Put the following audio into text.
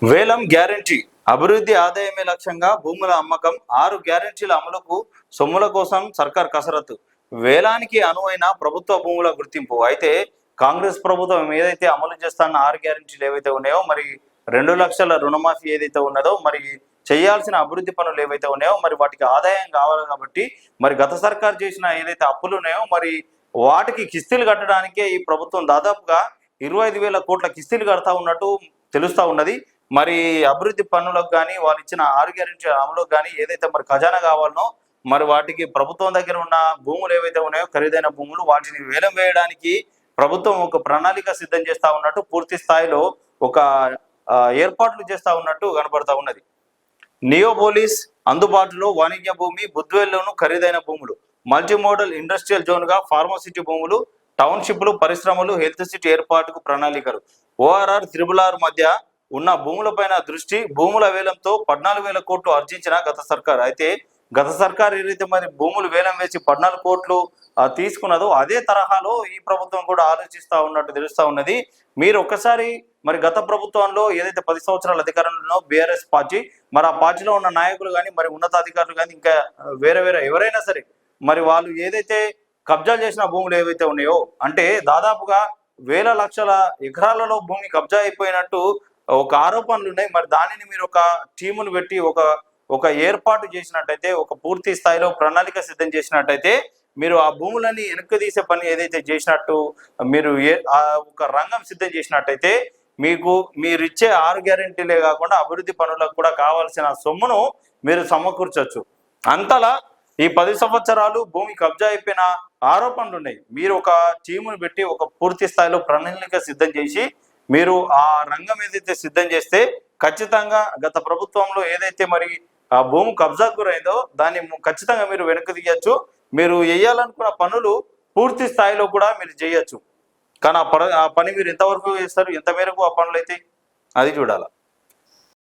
వేలం గ్యారంటీ అభివృద్ధి ఆదాయమే లక్ష్యంగా భూముల అమ్మకం 6 గ్యారంటీల అమలుకు సొమ్ముల కోసం సర్కార్ కసరత్తు. వేలానికి అనువైన ప్రభుత్వ భూముల గుర్తింపు. అయితే కాంగ్రెస్ ప్రభుత్వం ఏదైతే అమలు చేస్తున్న 6 గ్యారంటీలు ఏవైతే ఉన్నాయో, మరి 2 లక్షల రుణమాఫీ ఏదైతే ఉన్నదో, మరి చేయాల్సిన అభివృద్ధి పనులు ఏవైతే ఉన్నాయో, మరి వాటికి ఆదాయం కావాలి కాబట్టి, మరి గత సర్కార్ చేసిన ఏదైతే అప్పులు ఉన్నాయో, మరి వాటికి కిస్తీలు కట్టడానికే ఈ ప్రభుత్వం దాదాపుగా 25,000 కోట్ల కిస్తీలు కడతా ఉన్నట్టు తెలుస్తా ఉన్నది. మరి అభివృద్ధి పనులకు కానీ, వాళ్ళు ఇచ్చిన 6 గ్యారెంటీ అమలుకు కానీ ఏదైతే మరి ఖజానా కావాలనో, మరి వాటికి ప్రభుత్వం దగ్గర ఉన్న భూములు ఏవైతే ఉన్నాయో, ఖరీదైన భూములు, వాటిని వేలం వేయడానికి ప్రభుత్వం ఒక ప్రణాళిక సిద్ధం చేస్తా ఉన్నట్టు, పూర్తి స్థాయిలో ఒక ఏర్పాట్లు చేస్తా ఉన్నట్టు కనబడతా ఉన్నది. నియోపోలిస్ అందుబాటులో వాణిజ్య భూమి, బుద్వేల్లోను ఖరీదైన భూములు, మల్టీ మోడల్ ఇండస్ట్రియల్ జోన్గా ఫార్మసిటీ భూములు, టౌన్షిప్లు, పరిశ్రమలు, హెల్త్ సిటీ ఏర్పాటుకు ప్రణాళికలు. ORR, RRR మధ్య ఉన్న భూములపైన దృష్టి. భూముల వేలంతో 14,000 కోట్లు ఆర్జించిన గత సర్కార్. అయితే గత సర్కార్ ఏదైతే మరి భూములు వేలం వేసి 14 కోట్లు తీసుకున్నదో, అదే తరహాలో ఈ ప్రభుత్వం కూడా ఆలోచిస్తా ఉన్నట్టు తెలుస్తా ఉన్నది. మీరు ఒక్కసారి మరి గత ప్రభుత్వంలో ఏదైతే 10 సంవత్సరాల అధికారంలో BRS పార్టీ, మరి ఆ పార్టీలో ఉన్న నాయకులు కానీ, మరి ఉన్నతాధికారులు కానీ, ఇంకా వేరే ఎవరైనా సరే, మరి వాళ్ళు ఏదైతే కబ్జాలు చేసిన భూములు ఏవైతే ఉన్నాయో, అంటే దాదాపుగా వేల లక్షల ఎకరాలలో భూమి కబ్జా అయిపోయినట్టు ఒక ఆరోపణలు ఉన్నాయి. మరి దానిని మీరు ఒక టీమును పెట్టి ఒక ఏర్పాటు చేసినట్టయితే, ఒక పూర్తి స్థాయిలో ప్రణాళిక సిద్ధం చేసినట్టయితే, మీరు ఆ భూములని వెనక్కి తీసే పని ఏదైతే చేసినట్టు మీరు ఒక రంగం సిద్ధం చేసినట్టయితే, మీరు ఇచ్చే 6 గ్యారెంటీలే కాకుండా అభివృద్ధి పనులకు కూడా కావాల్సిన సొమ్మును మీరు సమకూర్చొచ్చు. అంతలా ఈ 10 సంవత్సరాలు భూమి కబ్జా అయిపోయిన ఆరోపణలు ఉన్నాయి. మీరు ఒక టీమును పెట్టి ఒక పూర్తి స్థాయిలో ప్రణాళిక సిద్ధం చేసి, మీరు ఆ రంగం ఏదైతే సిద్ధం చేస్తే, ఖచ్చితంగా గత ప్రభుత్వంలో ఏదైతే మరి ఆ భూమి కబ్జాకు గురైందో దాన్ని ఖచ్చితంగా మీరు వెనక్కి తీయచ్చు. మీరు వేయాలనుకున్న పనులు పూర్తి స్థాయిలో కూడా మీరు చేయొచ్చు. కానీ ఆ పని మీరు ఎంతవరకు చేస్తారు, ఎంత మేరకు ఆ పనులు అయితే అది చూడాలి.